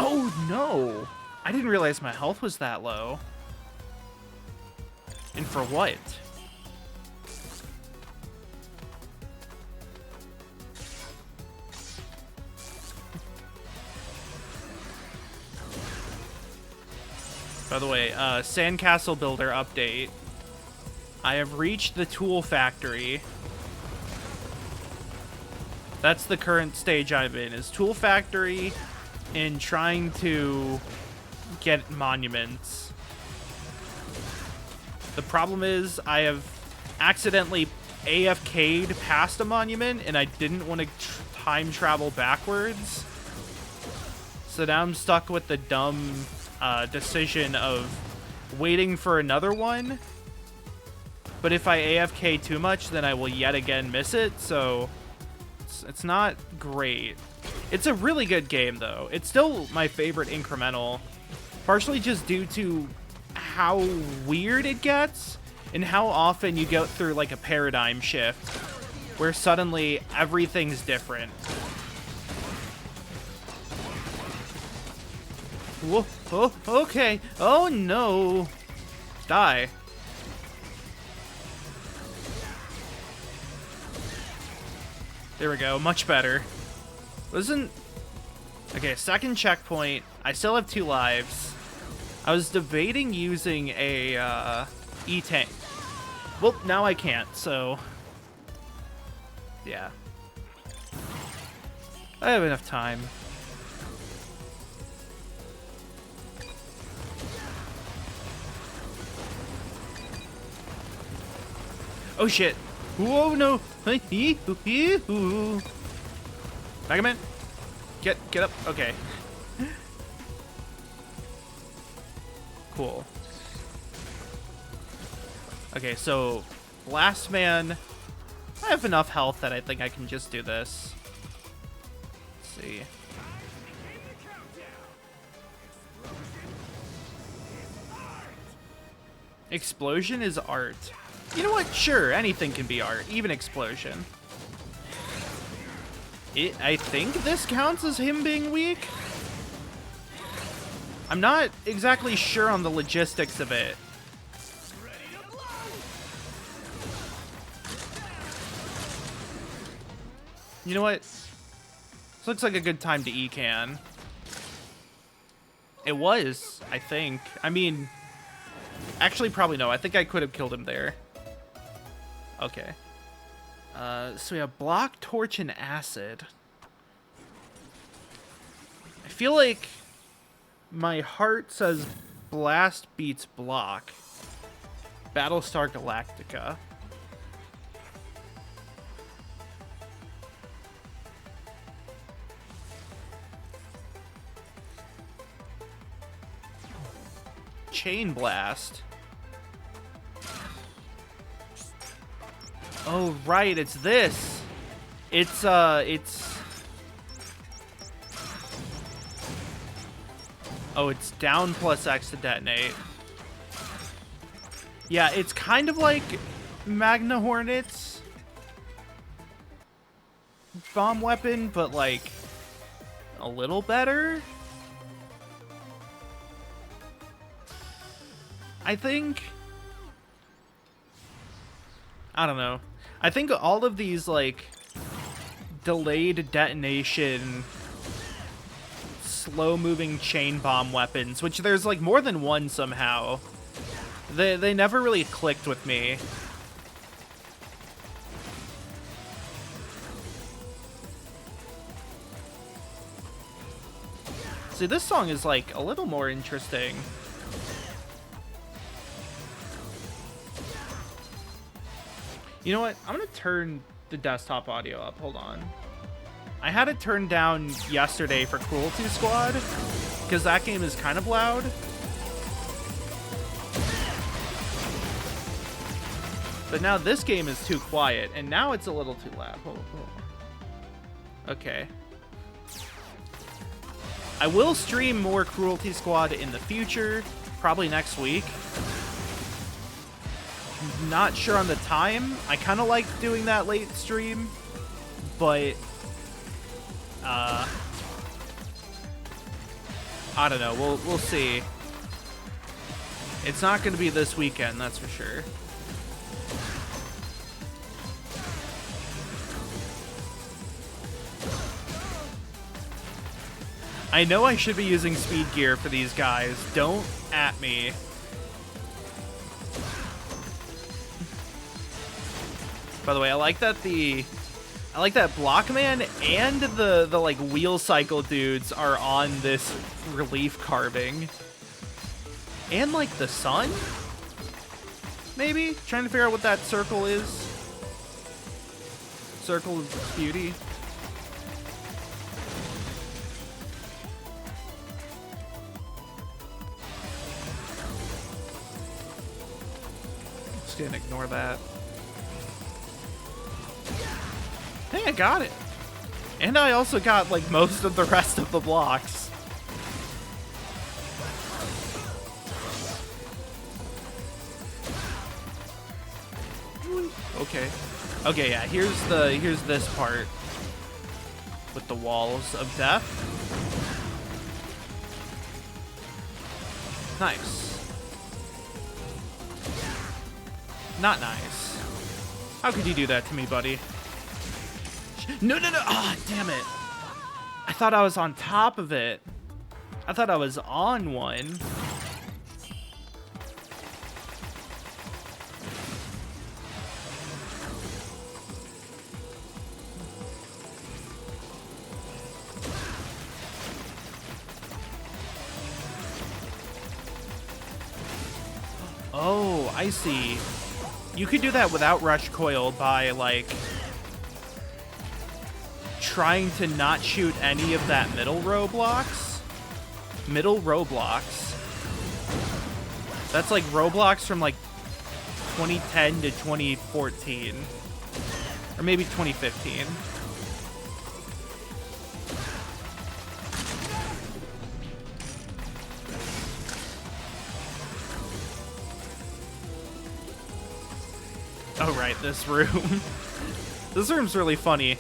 Oh no! I didn't realize my health was that low. And for what? By the way, Sandcastle Builder update. I have reached the tool factory. That's the current stage I'm in, is tool factory and trying to get monuments. The problem is I have accidentally AFK'd past a monument and I didn't want to time travel backwards. So now I'm stuck with the dumb decision of waiting for another one. But if I AFK too much, then I will yet again miss it, so it's not great. It's a really good game, though. It's still my favorite incremental, partially just due to how weird it gets and how often you go through like a paradigm shift where suddenly everything's different. Whoa, oh, okay. Oh no. Die. There we go. Much better. Okay, second checkpoint. I still have 2 lives. I was debating using a E-tank. Well, now I can't, so... yeah. I have enough time. Oh shit! Whoa, no! Megaman, get up. Okay. Cool. Okay, so last man. I have enough health that I think I can just do this. Let's see. Explosion is art. You know what? Sure, anything can be art, even explosion. I think this counts as him being weak. I'm not exactly sure on the logistics of it. You know what? This looks like a good time to E-can. It was, I think. I mean, actually, probably no. I think I could have killed him there. Okay. So we have block, torch, and acid. I feel like my heart says blast beats block. Battlestar Galactica. Chain blast. Oh, right, it's this. It's oh, it's down plus X to detonate. Yeah, it's kind of like Magna Hornet's bomb weapon, but like a little better. I think. I don't know. I think all of these, like, delayed detonation, slow-moving chain bomb weapons, which there's, like, more than one somehow, they never really clicked with me. See, this song is, like, a little more interesting. You know what? I'm going to turn the desktop audio up. Hold on. I had it turned down yesterday for Cruelty Squad, because that game is kind of loud. But now this game is too quiet, and now it's a little too loud. Okay. I will stream more Cruelty Squad in the future, probably next week. Not sure on the time. I kind of like doing that late stream, but I don't know. We'll see. It's not going to be this weekend, that's for sure. I know I should be using speed gear for these guys. Don't at me. By the way, I like that Blockman and the like wheel cycle dudes are on this relief carving. And like the sun? Maybe? Trying to figure out what that circle is. Circle of beauty. Just gonna ignore that. Hey, I got it. And I also got, like, most of the rest of the blocks. Okay. Okay, yeah, here's this part. With the walls of death. Nice. Not nice. How could you do that to me, buddy? No, no, no! Ah, damn it. I thought I was on top of it. I thought I was on one. Oh, I see. You could do that without Rush Coil by, like, trying to not shoot any of that middle row blocks. Middle row blocks. That's like Roblox from, like, 2010 to 2014. Or maybe 2015. Oh, right, this room. This room's really funny.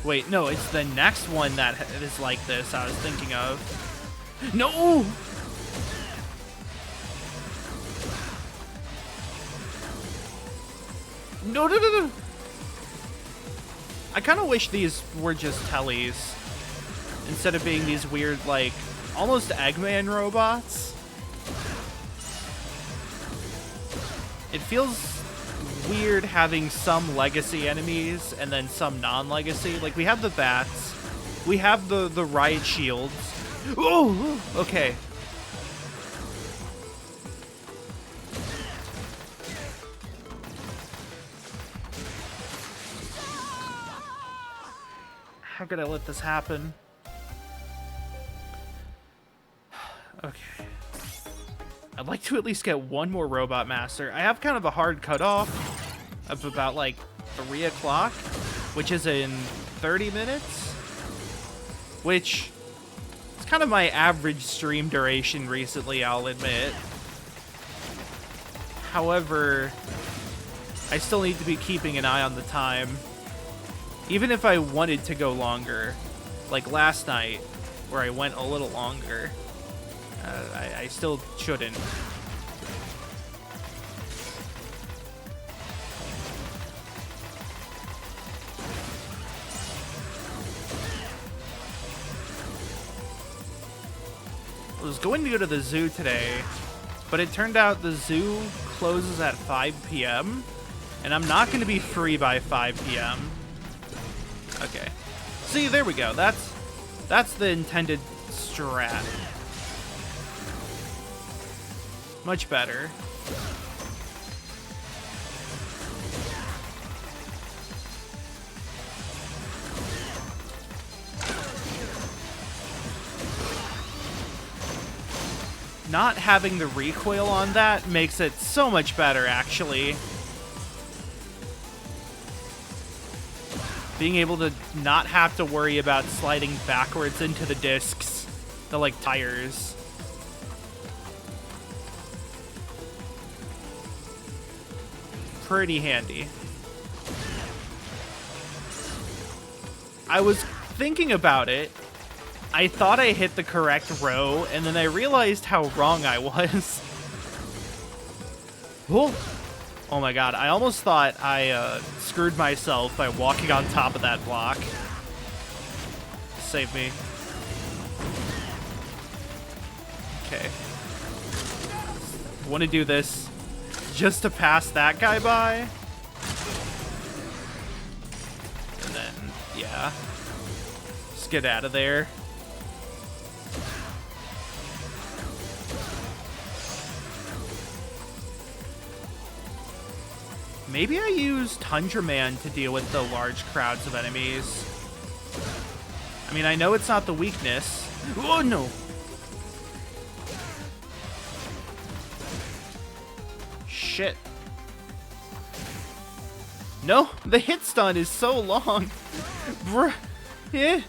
Wait, no, it's the next one that is like this I was thinking of. No! No, no, no, no! I kind of wish these were just tellies. Instead of being these weird, like, almost Eggman robots. It feels weird having some legacy enemies and then some non-legacy. Like, we have the bats. We have the riot shields. Oh, okay. How could I let this happen? Okay. I'd like to at least get one more Robot Master. I have kind of a hard cutoff of about, like, 3 o'clock, which is in 30 minutes, which is kind of my average stream duration recently, I'll admit. However, I still need to be keeping an eye on the time. Even if I wanted to go longer, like last night, where I went a little longer, I still shouldn't. I was going to go to the zoo today, but it turned out the zoo closes at 5 p.m., and I'm not going to be free by 5 p.m. Okay. See, there we go. That's the intended strat. Much better. Not having the recoil on that makes it so much better, actually. Being able to not have to worry about sliding backwards into the discs, the, like, tires. Pretty handy. I was thinking about it. I thought I hit the correct row, and then I realized how wrong I was. Oh, oh my god, I almost thought I screwed myself by walking on top of that block. Save me. Okay. I want to do this just to pass that guy by. And then, yeah. Just get out of there. Maybe I use Tundra Man to deal with the large crowds of enemies. I mean, I know it's not the weakness. Oh, no! Shit. No, the hit stun is so long. Bruh. Yeah.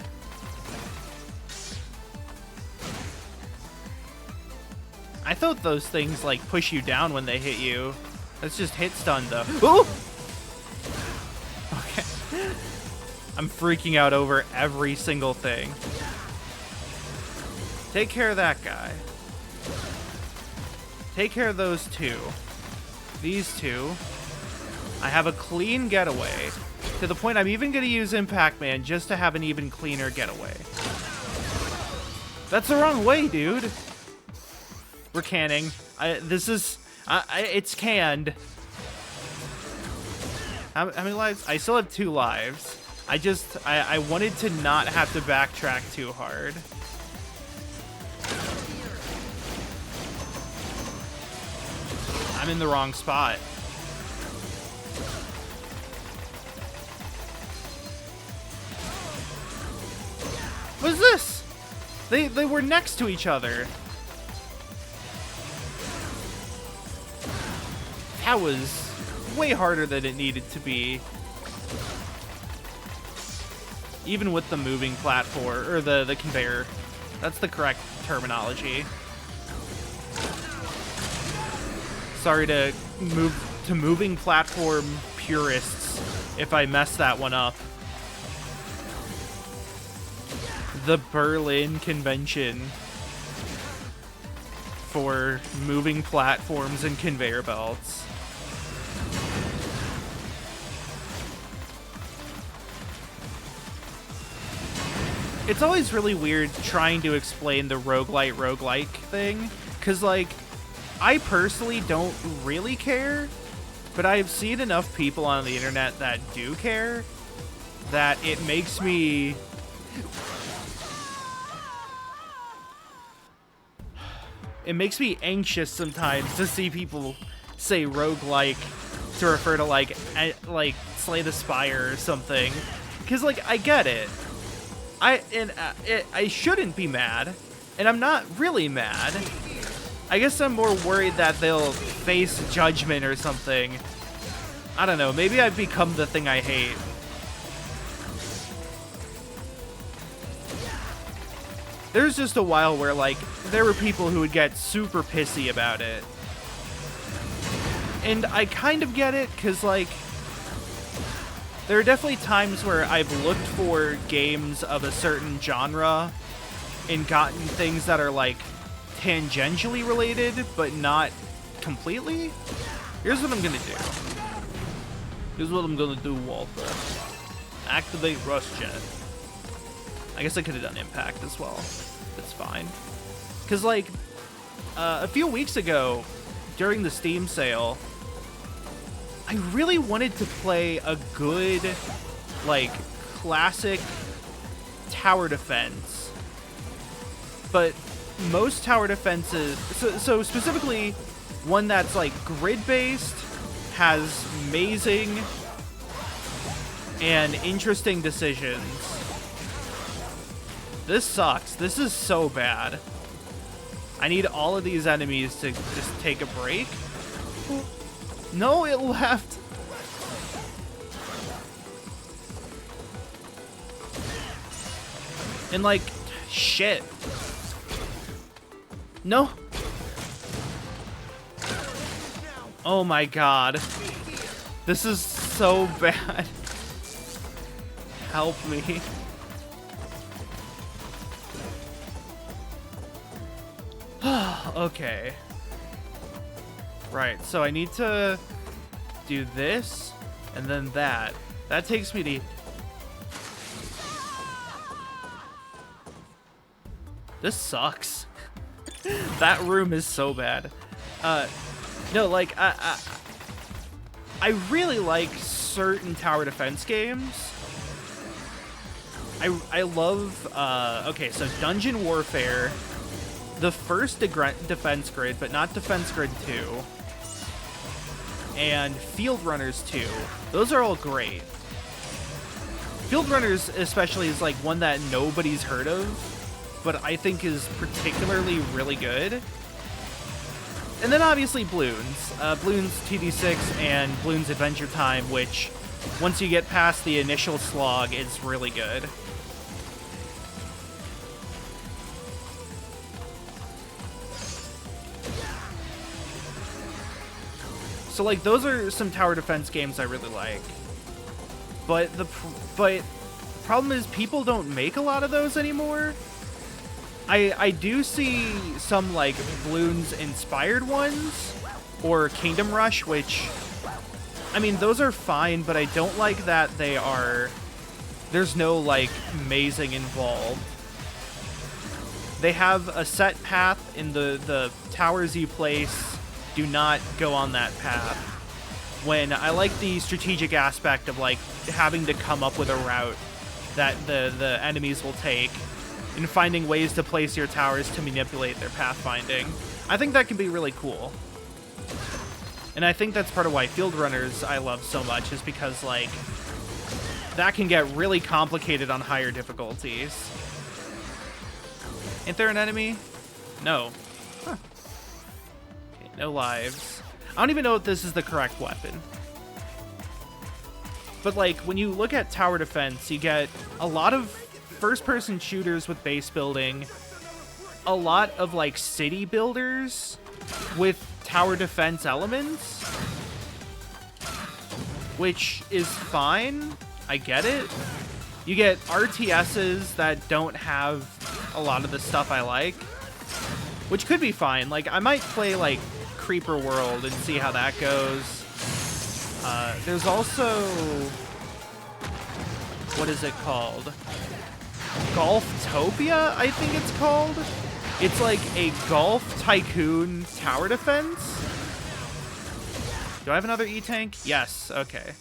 I thought those things, like, push you down when they hit you. That's just hit stun, though. Ooh! Okay. I'm freaking out over every single thing. Take care of that guy. Take care of those two. These two. I have a clean getaway. To the point I'm even going to use Impact Man just to have an even cleaner getaway. That's the wrong way, dude. We're canning. It's canned. How many lives? I still have 2 lives. I wanted to not have to backtrack too hard. I'm in the wrong spot. What is this? They were next to each other. That was way harder than it needed to be. Even with the moving platform, or the conveyor. That's the correct terminology. Sorry to moving platform purists if I messed that one up. The Berlin Convention for moving platforms and conveyor belts. It's always really weird trying to explain the roguelike thing, because, like, I personally don't really care, but I've seen enough people on the internet that do care that it makes me... It makes me anxious sometimes to see people say roguelike to refer to, like Slay the Spire or something. Because, like, I get it. I shouldn't be mad, and I'm not really mad. I guess I'm more worried that they'll face judgment or something. I don't know, maybe I've become the thing I hate. There's just a while where, like, there were people who would get super pissy about it. And I kind of get it, because, like, there are definitely times where I've looked for games of a certain genre and gotten things that are, like, tangentially related, but not completely. Here's what I'm gonna do. Here's what I'm gonna do, Walter. Activate Rush Jet. I guess I could have done Impact as well. It's fine. Because, like, a few weeks ago, during the Steam sale, I really wanted to play a good, like, classic tower defense. But most tower defenses... So specifically, one that's, like, grid-based, has mazing and interesting decisions. This sucks. This is so bad. I need all of these enemies to just take a break. No, it left. And, like, shit. No. Oh my god. This is so bad. Help me. Okay. Right, so I need to do this, and then that. That takes me to... This sucks. That room is so bad. No, like, I really like certain tower defense games. I love, okay, so Dungeon Warfare, the first Defense Grid, but not Defense Grid 2, and Field Runners 2. Those are all great. Field Runners especially is like one that nobody's heard of, but I think is particularly really good. And then obviously Bloons. Bloons TD6 and Bloons Adventure Time, which once you get past the initial slog, it's really good. So, like, those are some tower defense games I really like. But the problem is people don't make a lot of those anymore. I do see some, like, Bloons inspired ones, or Kingdom Rush, which I mean, those are fine, but I don't like that there's no, like, mazing involved. They have a set path in the towers you place. Do not go on that path. When I like the strategic aspect of, like, having to come up with a route that the enemies will take and finding ways to place your towers to manipulate their pathfinding. I think that can be really cool. And I think that's part of why Field Runners I love so much, is because, like, that can get really complicated on higher difficulties. Ain't there an enemy? No. Huh. Okay, no lives. I don't even know if this is the correct weapon. But, like, when you look at tower defense, you get a lot of first-person shooters with base building, a lot of, like, city builders with tower defense elements, which is fine. I get it. You get RTSs that don't have a lot of the stuff I like, which could be fine. Like, I might play, like, Creeper World and see how that goes. There's also... what is it called? Golftopia, I think it's called? It's like a golf tycoon tower defense. Do I have another E-tank? Yes, okay.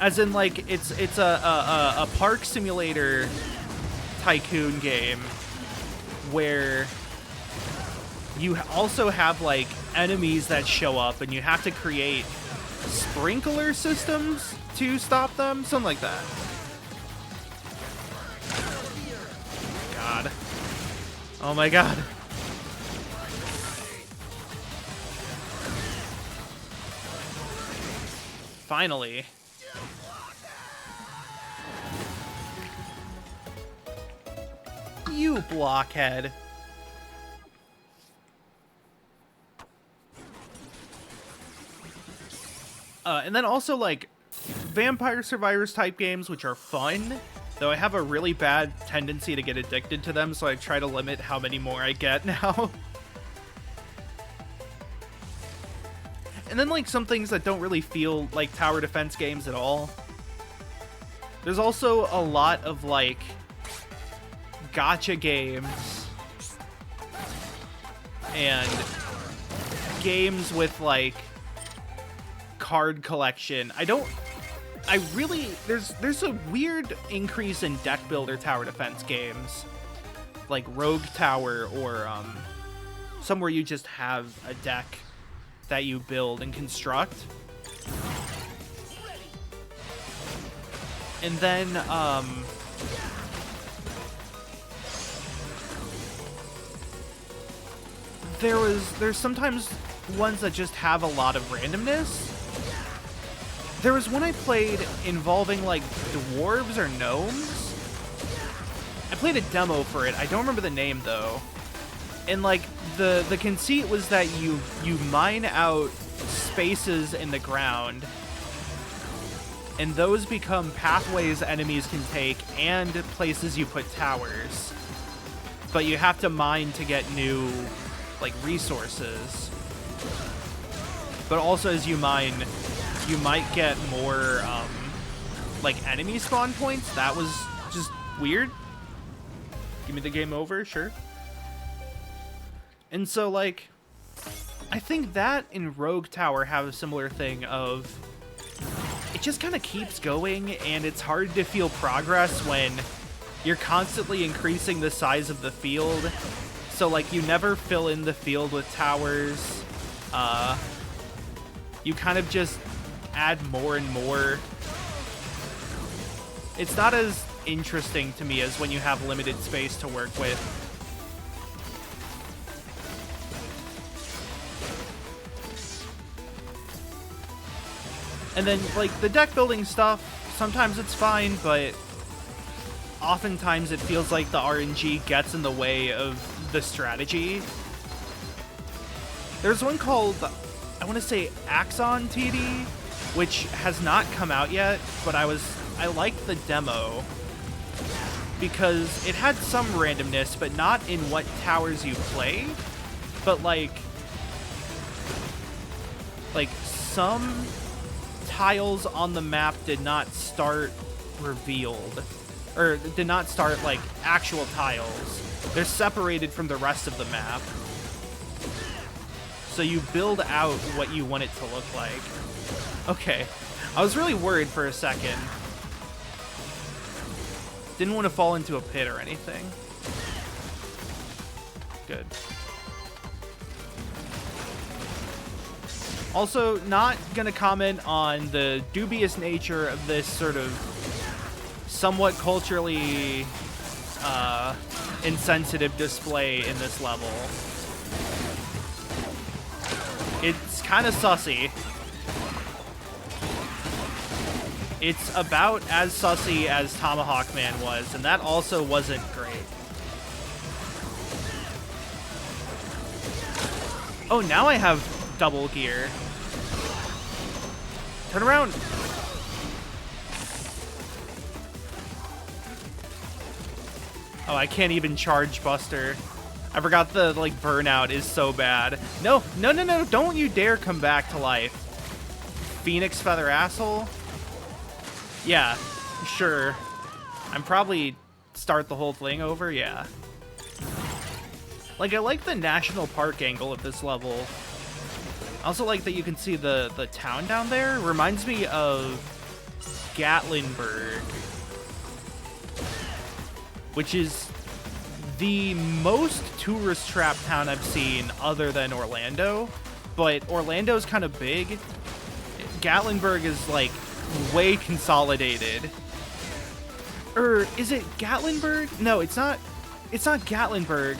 As in, like, it's a park simulator tycoon game where you also have, like, enemies that show up and you have to create sprinkler systems to stop them, something like that. God. Oh my god. Finally. You blockhead. And then also, like, Vampire Survivors type games, which are fun, though I have a really bad tendency to get addicted to them, so I try to limit how many more I get now. And then, like, some things that don't really feel like tower defense games at all. There's also a lot of, like, gacha games and games with, like, card collection. There's a weird increase in deck builder tower defense games, like Rogue Tower, or some where you just have a deck that you build and construct. And then there's sometimes ones that just have a lot of randomness. There was one I played involving, like, dwarves or gnomes. I played a demo for it. I don't remember the name, though. And, like, the conceit was that you mine out spaces in the ground, and those become pathways enemies can take and places you put towers. But you have to mine to get new, like, resources. But also, as you mine, you might get more, like, enemy spawn points. That was just weird. Give me the game over, sure. And so, like, I think that and Rogue Tower have a similar thing of, it just kind of keeps going, and it's hard to feel progress when you're constantly increasing the size of the field. So, like, you never fill in the field with towers. You kind of just add more and more. It's not as interesting to me as when you have limited space to work with. And then, like, the deck building stuff, sometimes it's fine, but oftentimes it feels like the RNG gets in the way of the strategy. There's one called, I want to say, Axon TD, which has not come out yet, but I liked the demo because it had some randomness, but not in what towers you play, but like some tiles on the map did not start revealed, or did not start like actual tiles. They're separated from the rest of the map. So you build out what you want it to look like. Okay. I was really worried for a second. Didn't want to fall into a pit or anything. Good. Also, not gonna comment on the dubious nature of this sort of somewhat culturally insensitive display in this level. It's kind of sussy. It's about as sussy as Tomahawk Man was, and that also wasn't great. Oh, now I have double gear. Turn around. Oh, I can't even charge Buster. I forgot the, like, burnout is so bad. No, no, no, no, don't you dare come back to life. Phoenix Feather asshole? Yeah, sure. I'm probably start the whole thing over, yeah. Like, I like the national park angle of this level. I also like that you can see the town down there. Reminds me of Gatlinburg, which is the most tourist trap town I've seen other than Orlando. But Orlando's kind of big. Gatlinburg is, like, way consolidated. Or is it Gatlinburg? No, it's not. It's not Gatlinburg.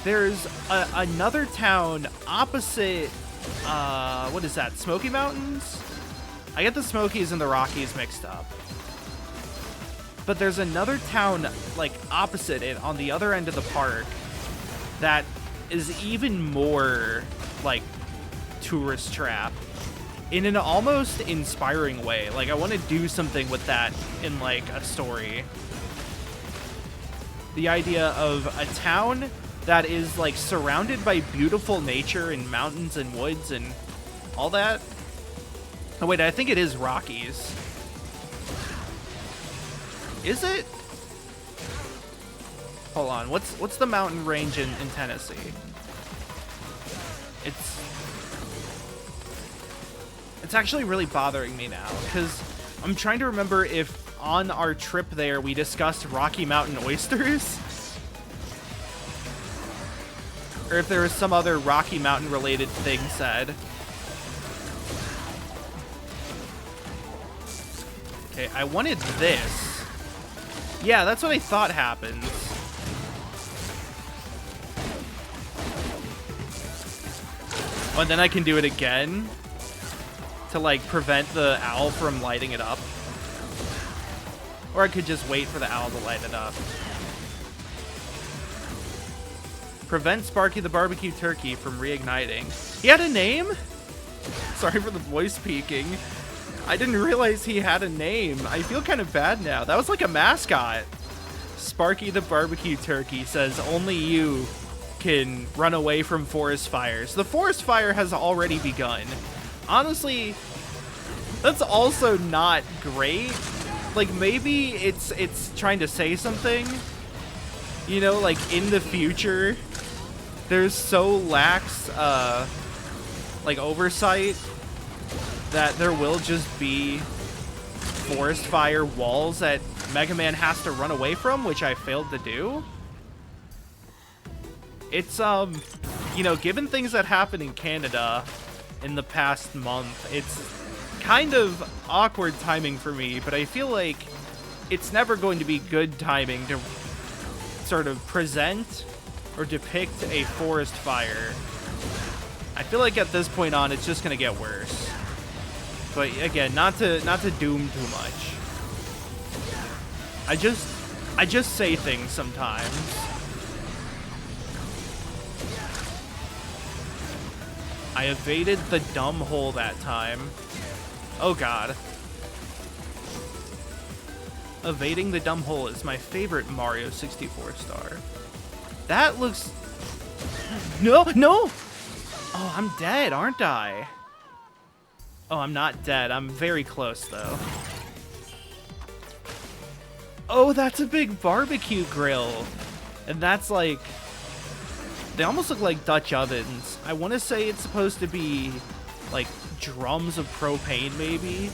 There's another town opposite, what is that, Smoky Mountains? I get the Smokies and the Rockies mixed up. But there's another town, like, opposite it on the other end of the park that is even more, like, tourist trap in an almost inspiring way. Like, I want to do something with that in, like, a story. The idea of a town that is, like, surrounded by beautiful nature and mountains and woods and all that. Oh, wait, I think it is Rockies. Is it? Hold on, what's the mountain range in Tennessee? It's actually really bothering me now, because I'm trying to remember if on our trip there we discussed Rocky Mountain oysters, or if there was some other Rocky Mountain related thing said. Okay, I wanted this. Yeah, that's what I thought happened. Oh, and then I can do it again to, like, prevent the owl from lighting it up. Or I could just wait for the owl to light it up. Prevent Sparky the barbecue turkey from reigniting. He had a name? Sorry for the voice peaking. I didn't realize he had a name. I feel kind of bad now. That was like a mascot. Sparky the barbecue turkey says only you can run away from forest fires. The forest fire has already begun. Honestly, that's also not great. Like, maybe it's trying to say something. You know, like, in the future, there's so lax, like, oversight that there will just be forest fire walls that Megaman has to run away from, which I failed to do. It's, you know, given things that happened in Canada in the past month, it's kind of awkward timing for me, but I feel like it's never going to be good timing to sort of present or depict a forest fire. I feel like at this point on, it's just gonna get worse. But again, not to doom too much. I just say things sometimes. I evaded the dumb hole that time. Oh god. Evading the dumb hole is my favorite Mario 64 star. That looks... No! No! Oh, I'm dead, aren't I? Oh, I'm not dead. I'm very close, though. Oh, that's a big barbecue grill. And that's like... They almost look like Dutch ovens. I want to say it's supposed to be like drums of propane, maybe.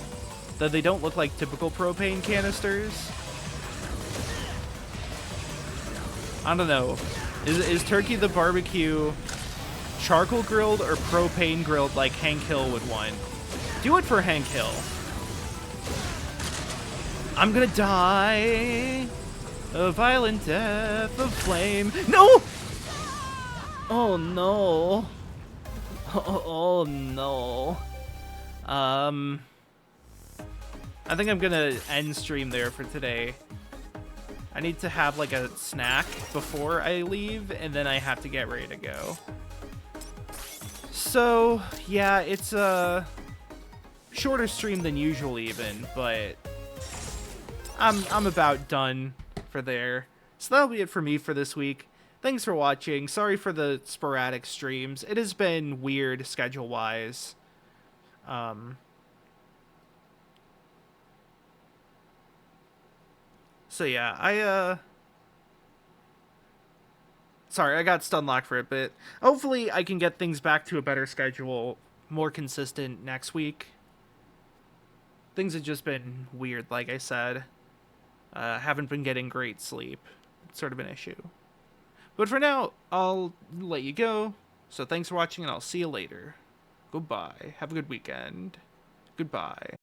Though they don't look like typical propane canisters. I don't know. Is Turkey the Barbecue charcoal grilled or propane grilled like Hank Hill would want? Do it for Hank Hill. I'm gonna die a violent death of flame. No! Oh no. Oh no. I think I'm gonna end stream there for today. I need to have like a snack before I leave, and then I have to get ready to go. So yeah, it's a shorter stream than usual even, but I'm about done for there. So that'll be it for me for this week. Thanks for watching. Sorry for the sporadic streams. It has been weird schedule-wise. So yeah, sorry, I got stun locked for a bit. Hopefully I can get things back to a better schedule, more consistent next week. Things have just been weird, like I said. Haven't been getting great sleep. It's sort of an issue. But for now, I'll let you go. So thanks for watching, and I'll see you later. Goodbye. Have a good weekend. Goodbye.